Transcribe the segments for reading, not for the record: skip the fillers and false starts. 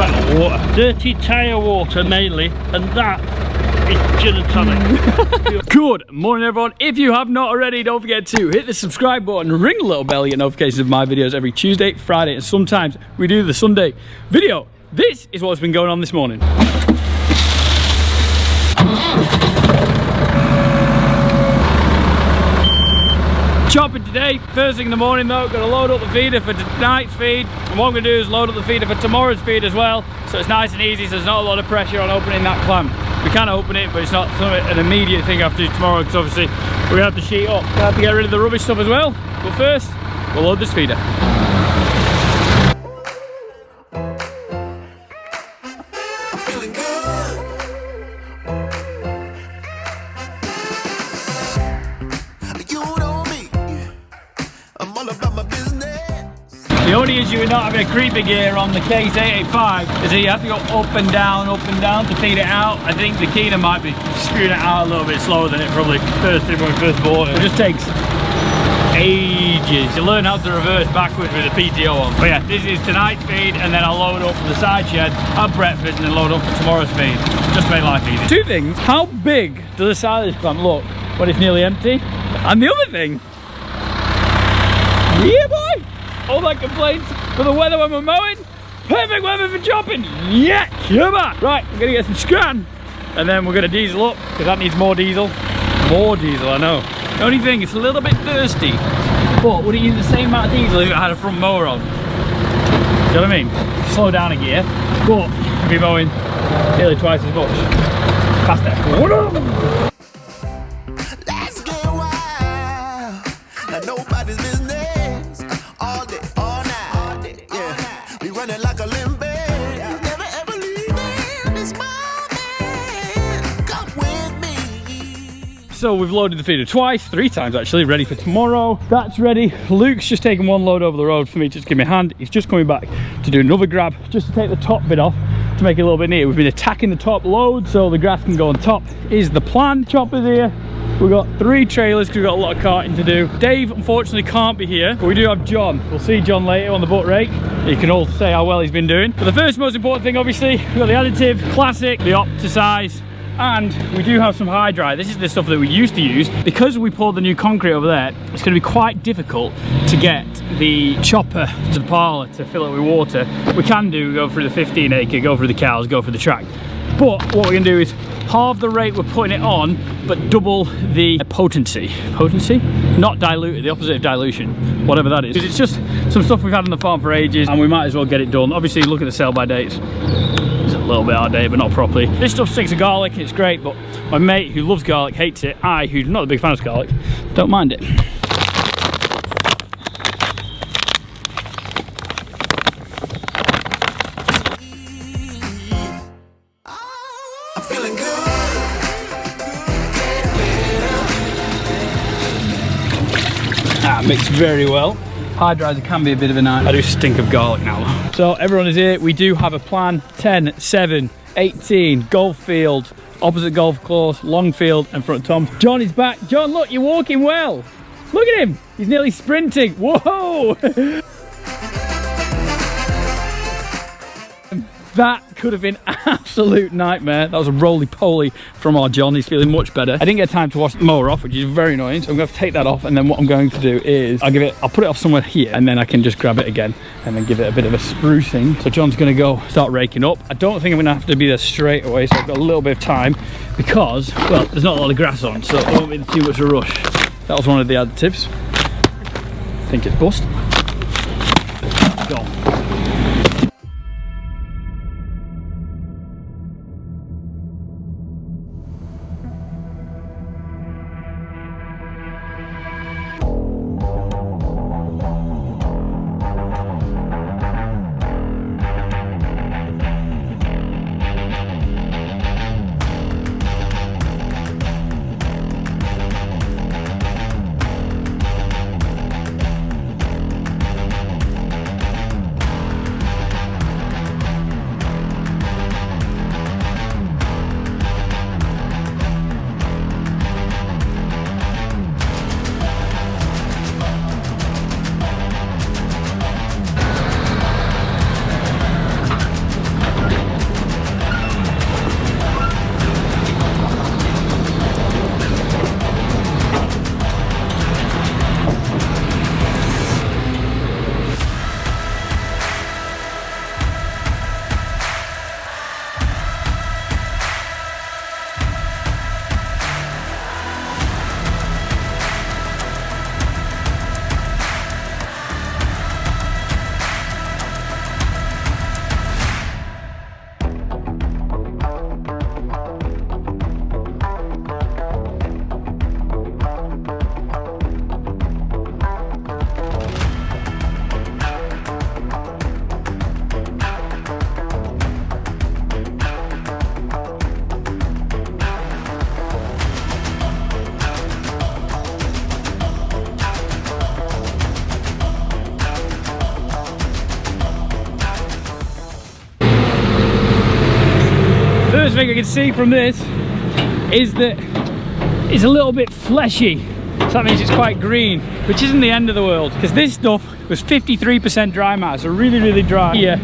tyre water. Dirty tyre water mainly, and that is gin and tonic. Good morning, everyone. If you have not already, don't forget to hit the subscribe button, ring the little bell, get notifications of my videos every Tuesday, Friday, and sometimes we do the Sunday video. This is what's been going on this morning. Chopping today, first thing in the morning though, going to load up the feeder for tonight's feed, and what I'm going to do is load up the feeder for tomorrow's feed as well, so it's nice and easy, so there's not a lot of pressure on opening that clamp. We can open it, but it's not an immediate thing I have to do tomorrow, because obviously we're going to have to sheet up. I have to get rid of the rubbish stuff as well, but first, we'll load this feeder. The only issue with not having a creeper gear on the Case 885 is that you have to go up and down to feed it out. I think the Keener might be spewing it out a little bit slower than it probably first did when we first bought it. It just takes ages to learn how to reverse backwards with the PTO on. But yeah, this is tonight's feed, and then I'll load up the side shed, have breakfast, and then load up for tomorrow's feed, just to make life easy. Two things: how big does the silage plant look when it's nearly empty? And the other thing, yeah boy, all that complaints for the weather when we're mowing, perfect weather for chopping. Yeah, come on. Right, we're gonna get some scran, and then we're gonna diesel up, because that needs more diesel. More diesel, I know. The only thing, it's a little bit thirsty, but would it use the same amount of diesel if it had a front mower on? You know what I mean? Slow down a gear, but you'll be mowing nearly twice as much. Faster. Let's get wild. Now nobody's business. All day, all night. Yeah. We running like a limb bed. Never ever leaving this moment. Come with me. So we've loaded the feeder twice, 3 times actually, ready for tomorrow. That's ready. Luke's just taken one load over the road for me to just give me a hand. He's just coming back to do another grab, just to take the top bit off, to make it a little bit neater. We've been attacking the top load so the grass can go on top, is the plan. Chopper's here. We've got 3 trailers because we've got a lot of carting to do. Dave unfortunately can't be here, but we do have John. We'll see John later on the butt rake. You can all say how well he's been doing. But the first most important thing, obviously, we've got the additive, classic, the Optisize, and we do have some high dry. This is the stuff that we used to use. Because we poured the new concrete over there, it's going to be quite difficult to get the chopper to the parlour to fill it with water. We can go through the 15 acre, go through the cows, go through the track. But what we're going to do is halve the rate we're putting it on, but double the potency. Potency? Not diluted, the opposite of dilution, whatever that is. Because it's just some stuff we've had on the farm for ages, and we might as well get it done. Obviously, look at the sell by dates. It's a little bit out of date, but not properly. This stuff stinks of garlic, it's great, but my mate who loves garlic hates it. I, who's not a big fan of garlic, don't mind it. Mixed very well. High dries can be a bit of a night. I do stink of garlic now though. So everyone is here. We do have a plan. 10, 7, 18, golf field, opposite golf course, long field, and front Tom. John is back. John, look, you're walking well. Look at him. He's nearly sprinting. Whoa. That could have been an absolute nightmare. That was a roly-poly from our John. He's feeling much better. I didn't get time to wash the mower off, which is very annoying, so I'm going to have to take that off, and then what I'm going to do is I'll put it off somewhere here, and then I can just grab it again and then give it a bit of a sprucing. So John's going to go start raking up. I don't think I'm going to have to be there straight away, so I've got a little bit of time because, well, there's not a lot of grass on, so it won't be too much of a rush. That was one of the additives. I think it's bust. Go. first thing I can see from this is that it's a little bit fleshy. So that means it's quite green, which isn't the end of the world, because this stuff was 53% dry matter, so really, really dry. Yeah,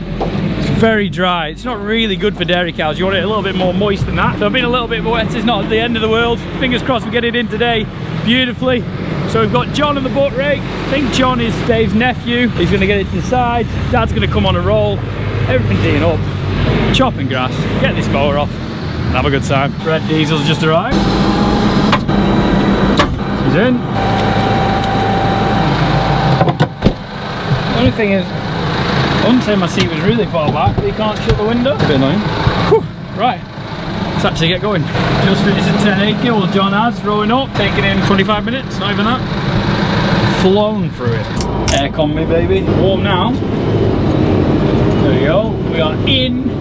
it's very dry. It's not really good for dairy cows. You want it a little bit more moist than that. So I've been a little bit wet. It's not the end of the world. Fingers crossed we get it in today beautifully. So we've got John on the butt rake. I think John is Dave's nephew. He's going to get it to the side. Dad's going to come on a roll. Everything's teeing up. Chopping grass. Get this mower off and have a good time. Red Diesel's just arrived. He's in. The only thing is, I wouldn't say my seat was really far back, but you can't shut the window. A bit annoying. Whew. Right, let's actually get going. Just finished a 10 acre, well John has, rowing up, taking in 25 minutes, not even that. Flown through it. Aircon me baby. Warm now. There we go. We are in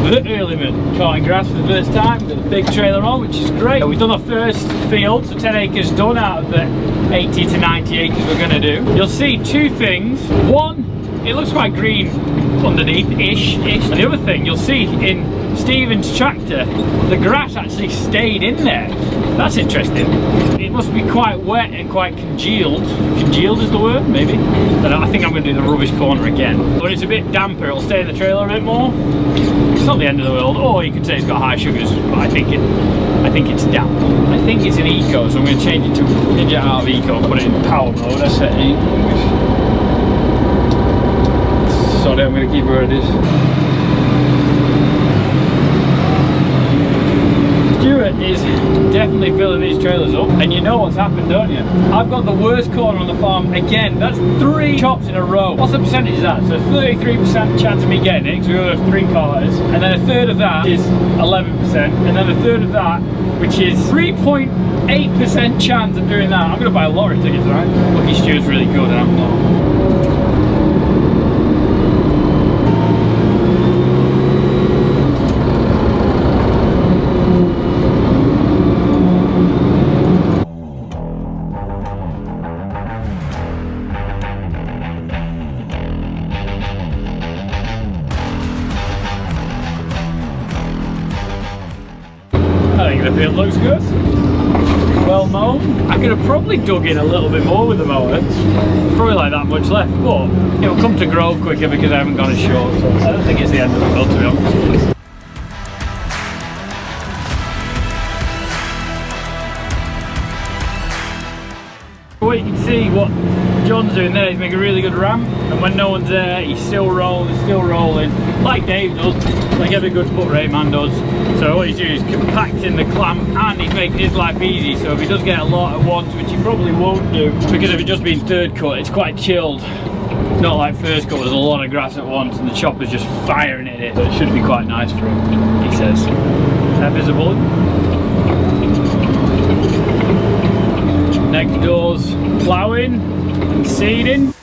the Earlyman, cutting grass for the first time. We've got the big trailer on, which is great. We've done our first field, so 10 acres done out of the 80 to 90 acres we're going to do. You'll see two things. One, it looks quite green underneath-ish. And the other thing you'll see in Stephen's tractor, the grass actually stayed in there. That's interesting. It must be quite wet and quite congealed. Congealed is the word, maybe? And I think I'm going to do the rubbish corner again. But it's a bit damper, it'll stay in the trailer a bit more. It's not the end of the world. Or you could say it's got high sugars, but I think it's damp. I think it's an eco, so I'm going to change it out of eco and put it in power mode. That's setting. Sorry, I'm going to keep it where it is. Stuart is definitely filling these trailers up, and you know what's happened, don't you? I've got the worst corner on the farm again. That's 3 chops in a row. What's the percentage of that? So 33% chance of me getting it, because we have 3 quarters, and then a third of that is 11%, and then a third of that, which is 3.8% chance of doing that. I'm going to buy a lottery ticket tonight. Lucky Stuart's really good, and I'm not. I think the field looks good. Well mown. I could have probably dug in a little bit more with the mower. It's probably like that much left, but it'll come to grow quicker because I haven't gone as short, so I don't think it's the end of the world, to be honest. What you can see, what John's doing there, he's making a really good ramp, and when no one's there, he's still rolling, like Dave does, like every good foot rate man does. So what he's doing is compacting the clamp, and he's making his life easy, so if he does get a lot at once, which he probably won't do, because if it just been third cut, it's quite chilled. Not like first cut, there's a lot of grass at once, and the chopper's just firing at it, so it should be quite nice for him, he says. Is that visible? Next door's ploughing and seeding.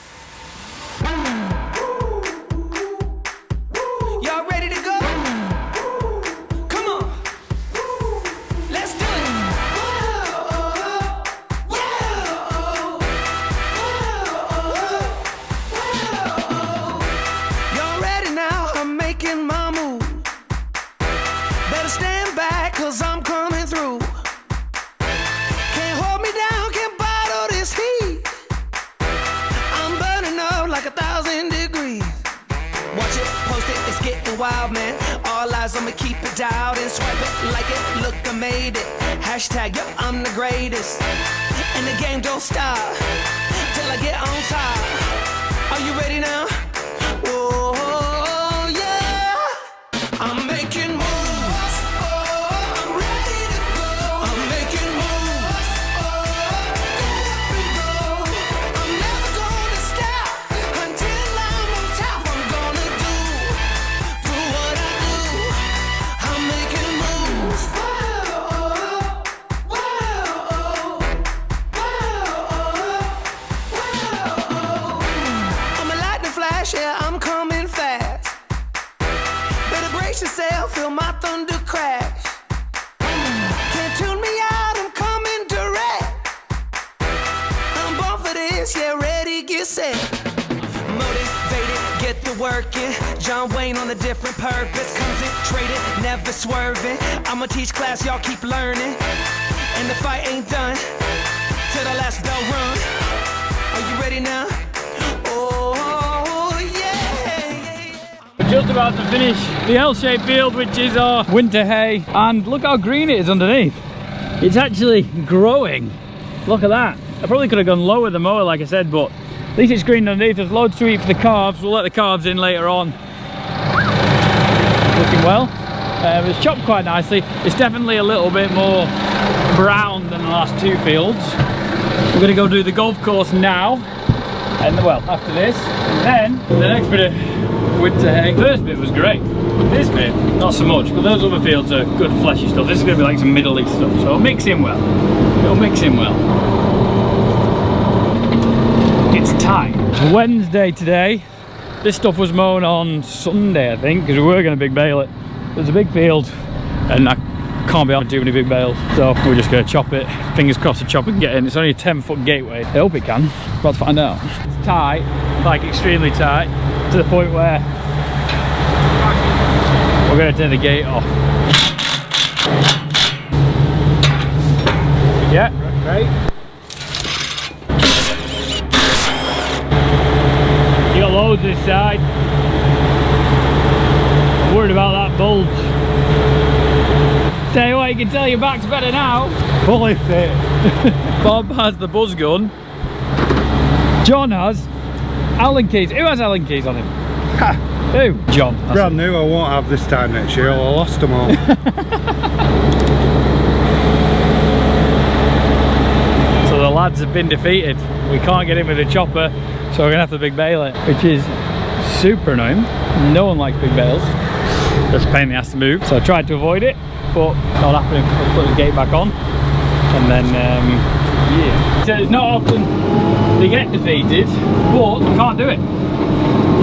Y'all ready to go? Come on. Let's do it. Y'all ready now? I'm making my move. Better stand back, 'cause I'm coming through. Like 1,000 degrees. Watch it, post it, it's getting wild, man. All eyes on me, keep it dialed and swipe it, like it, look, I made it. Hashtag, yep, I'm the greatest. And the game don't stop till I get on top. Are you ready now? Whoa, yeah. I'm making moves. I'm ready to go. I'm making moves. Get up and go. I'm never gonna stop. Until I'm on top, I'm gonna do what I do. I'm making moves. I'm a lightning flash, yeah, I'm coming fast. Better brace yourself, feel my thunder crash. Can't tune me out, I'm coming direct. I'm born for this, yeah, ready, get set. Motivated, get the to working. John Wayne on a different purpose. Concentrated, never swerving. I'ma teach class, y'all keep learning. And the fight ain't done till the last bell rung. Are you ready now? Oh, yeah. We're just about to finish the L-shaped field, which is our winter hay. And look how green it is underneath. It's actually growing. Look at that. I probably could have gone lower the mower, like I said, but at least it's green underneath. There's loads to eat for the calves. We'll let the calves in later on. Looking well. It's chopped quite nicely. It's definitely a little bit more brown than the last two fields. We're going to go do the golf course now, and well, after this, and then the next bit of winter hay. First bit was great. This bit, not so much, but those other fields are good fleshy stuff. This is going to be like some Middle East stuff, so it'll mix in well. It'll mix in well. It's time. It's Wednesday today. This stuff was mown on Sunday, I think, because we were going to big bale it. There's a big field, and I can't be able to do many big bales, so we're just going to chop it. Fingers crossed the chopper can get in. It's only a 10-foot gateway. I hope it can. About to find out. It's tight, like extremely tight, to the point where we're going to take the gate off. Yeah, right. You got loads this side. I'm worried about that bulge. Tell you what, you can tell your back's better now. Fully fit. Bob has the buzz gun. John has Allen keys. Who has Allen keys on him? Who? John. Brand new, I won't have this time next year. I lost them all. So the lads have been defeated. We can't get in with the chopper, so we're gonna have to big bale it, which is super annoying. No one likes big bales. Just a pain in the ass to move, so I tried to avoid it, but not happening. Let's put the gate back on, and then yeah. So it's not often they get defeated, but we can't do it.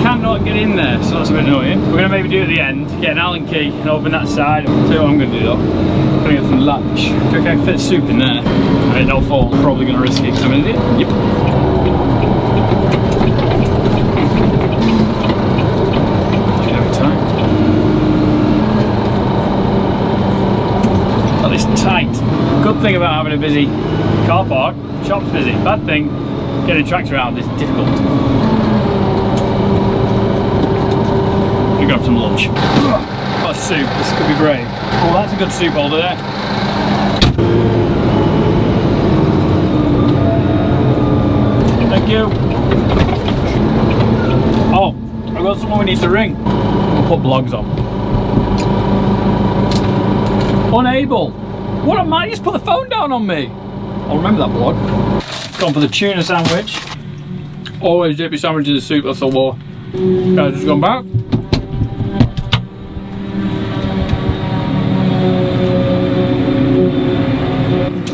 Cannot get in there, so that's a bit annoying. We're gonna maybe do it at the end, get an Allen key and open that side. I'll tell you what I'm gonna do though. I'm gonna get some lunch. Okay, I can fit soup in there. I mean, no fault. I'm probably gonna risk it because I'm in it. Yep. Every time. That is tight. Good thing about having a busy car park, shop's busy. Bad thing, getting tracks around is difficult. Grab some lunch. Got soup, this could be great. Oh, that's a good soup holder there. Thank you. Oh, I've got someone we need to ring. We'll put blogs on. Unable. What am I? Just put the phone down on me. I'll remember that blog. Gone for the tuna sandwich. Always dip your sandwich in the soup, that's the law. Guys, just gone back.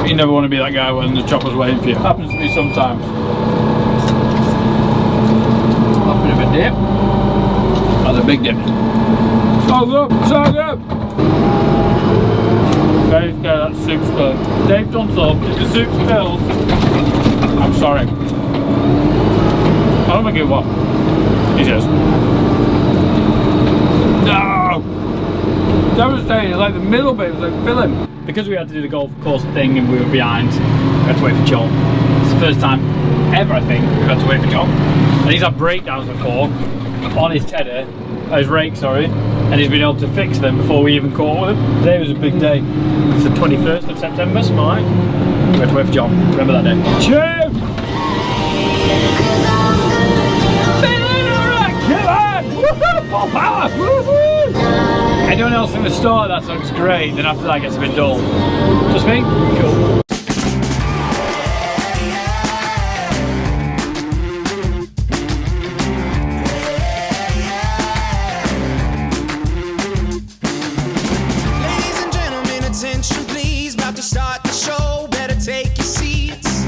You never want to be that guy when the chopper's waiting for you. Happens to me sometimes. A bit of a dip. That's a big dip. So good, so good. Very scared that soup spilled. Dave done some. If the soup spills, I'm sorry. I don't think it will. He says. No! Devastating. It's like the middle bit was like filling. Because we had to do the golf course thing and we were behind, we had to wait for John. It's the first time ever, I think, we've had to wait for John. And he's had breakdowns before on his tedder, his rake, sorry, and he's been able to fix them before we even caught with him. Today was a big day. It's the 21st of September, so right. We had to wait for John. Remember that day. Cheers! Feeling alright, come on! Woohoo! Full power! Woohoo! Anyone else in the store, that looks great, then after that gets a bit dull. Just me? Cool. Ladies and gentlemen, attention please. About to start the show, better take your seats.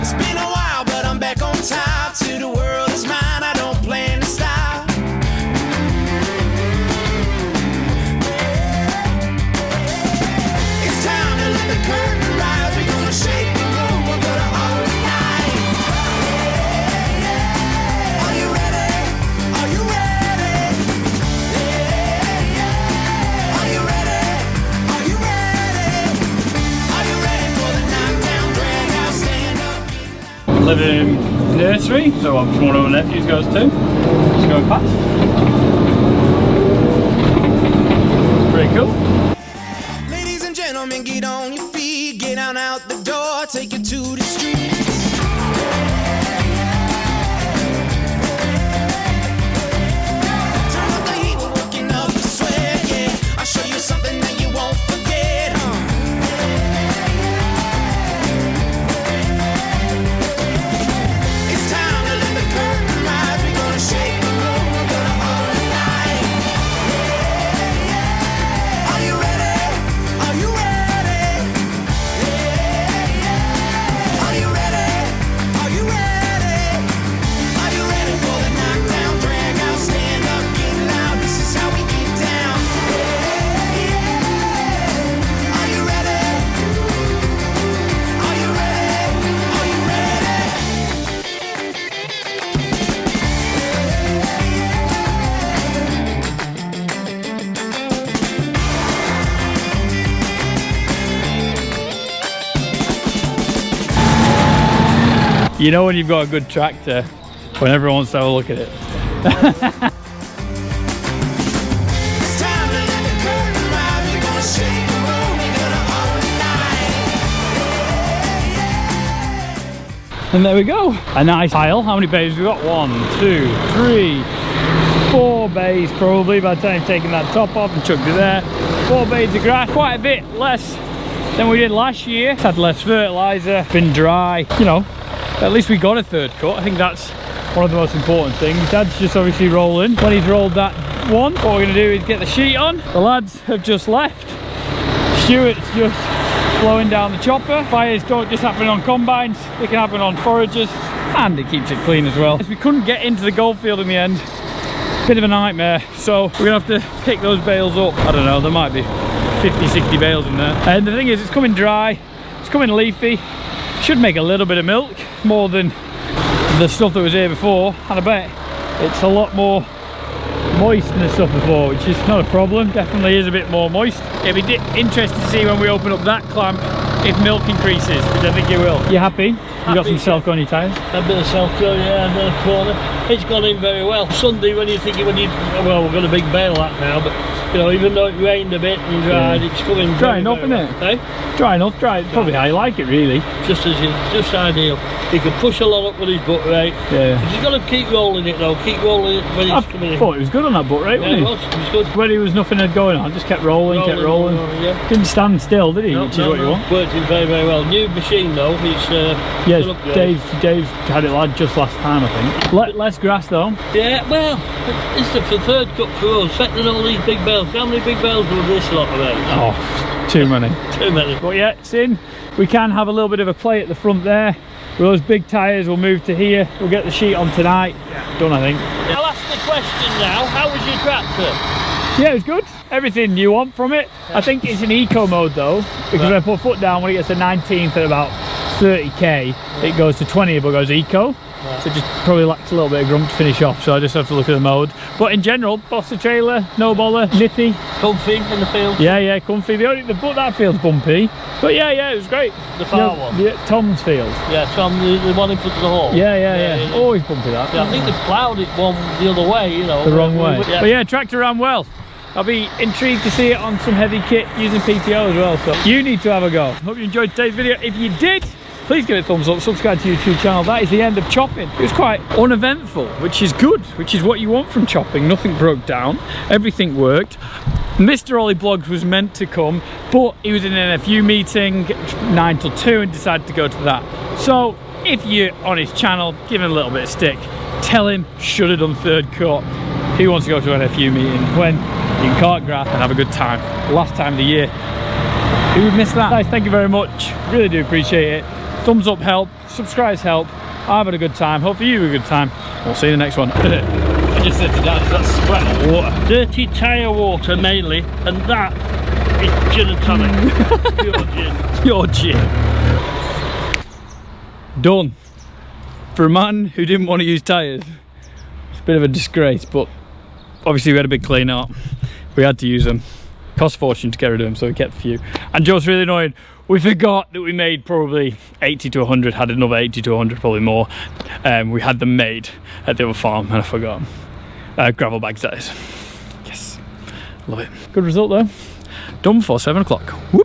It's been a while, but I'm back on top. To the world is mine, I don't plan to stop. Lytham nursery, so I'm one of my nephews goes to. Just going past. Pretty cool. Ladies and gentlemen, get on your feet, get on out the door, take it to the streets. Turn up the heat, we're working up the sweat, yeah. I'll show you something that you won't forget, It's time to let the curtain rise, we're gonna shake the room, we're gonna all night. Are you ready? Are you ready? Are you ready? Are you ready? Are you ready for the knockdown, drag out, stand up, get loud? This is how we get down. Are you ready? Are you ready? Are you ready? You know when you've got a good tractor, when everyone wants to have a look at it. It's time to let the curtain rise. We're gonna shake the room. We're gonna all night. And there we go. A nice pile. How many bays we got? 1, 2, 3, 4 bays probably by the time taking that top off and chucked it there. 4 bays of grass. Quite a bit less than we did last year. Had less fertiliser, been dry, you know. At least we got a third cut. I think that's one of the most important things. Dad's just obviously rolling. When he's rolled that one, what we're going to do is get the sheet on. The lads have just left. Stuart's just blowing down the chopper. Fires don't just happen on combines, they can happen on foragers, and it keeps it clean as well. We couldn't get into the goldfield in the end. Bit of a nightmare. So we're going to have to pick those bales up. I don't know, there might be 50, 60 bales in there. And the thing is, it's coming dry, it's coming leafy. Should make a little bit of milk, more than the stuff that was here before, and I bet it's a lot more moist than the stuff before, which is not a problem. Definitely is a bit more moist. It'll be interesting to see when we open up that clamp if milk increases, which I think it will. You happy? You got some Selco on your tyres? A bit of Selco, yeah, and then a corner. It's gone in very well. Sunday when you're thinking, well, we've got a big bale that now, but you know, even though it rained a bit and dried, it's coming dry enough, very isn't well. it? Dry enough, dry. Probably how you like it, really. Just ideal. He can push a lot up with his butt rate. Yeah. He's got to keep rolling it though. Keep rolling it when he's coming I in. thought it was good on that butt rate, Yeah, wasn't it was good. When he was nothing had going on, just kept rolling, kept rolling. Yeah. Didn't stand still, did he? Which is what you want. Working very, very well. New machine though. He's Yes, still upgraded. Dave had it like just last time, I think. Less grass though. Yeah, well, it's the third cut for us. Setting all these big bales. How many big bales will this lot of it? Oh, too many. Too many. But yeah, it's in. We can have a little bit of a play at the front there. With those big tyres, we'll move to here. We'll get the sheet on tonight. Yeah. Done, I think. I'll ask the question now. How was your tractor? Yeah, it was good. Everything you want from it. I think it's in eco mode though, because when I put foot down, when it gets to 19th at about 30k, it goes to 20, but goes eco. So it just probably lacks a little bit of grump to finish off, so I just have to look at the mode. But in general, Bossa trailer, no bother, nippy. Comfy in the field? Yeah, comfy. That field's bumpy. But yeah, it was great. The far one? Yeah, Tom's field. Yeah, Tom, the one in front of the hall. Yeah. Always bumpy that. Yeah, I think they ploughed it one the other way, you know. The wrong way. Yeah. But yeah, tractor ran well. I'll be intrigued to see it on some heavy kit using PTO as well. So you need to have a go. Hope you enjoyed today's video. If you did, please give it a thumbs up, subscribe to your YouTube channel. That is the end of chopping. It was quite uneventful, which is good, which is what you want from chopping. Nothing broke down, everything worked. Mr. Ollie Blogs was meant to come, but he was in an NFU meeting 9 till 2 and decided to go to that. So if you're on his channel, give him a little bit of stick. Tell him, should have done third cut. He wants to go to an NFU meeting when you can cart grass and have a good time. Last time of the year. Who would miss that? Guys, thank you very much. Really do appreciate it. Thumbs up help, subscribes help. I've had a good time. Hopefully you have a good time. We'll see you in the next one. I just said to Dad, that's sweat of water. Dirty tyre water mainly, and that is gin and tonic. Pure gin. Your gin. Done. For a man who didn't want to use tyres, it's a bit of a disgrace, but obviously we had a big clean up. We had to use them. Cost a fortune to get rid of them, so we kept a few. And Joe's really annoyed. We forgot that we made probably 80 to 100, had another 80 to 100, probably more. We had them made at the other farm, and I forgot. Gravel bags, that is. Yes, love it. Good result though. Done before 7 o'clock. Woo!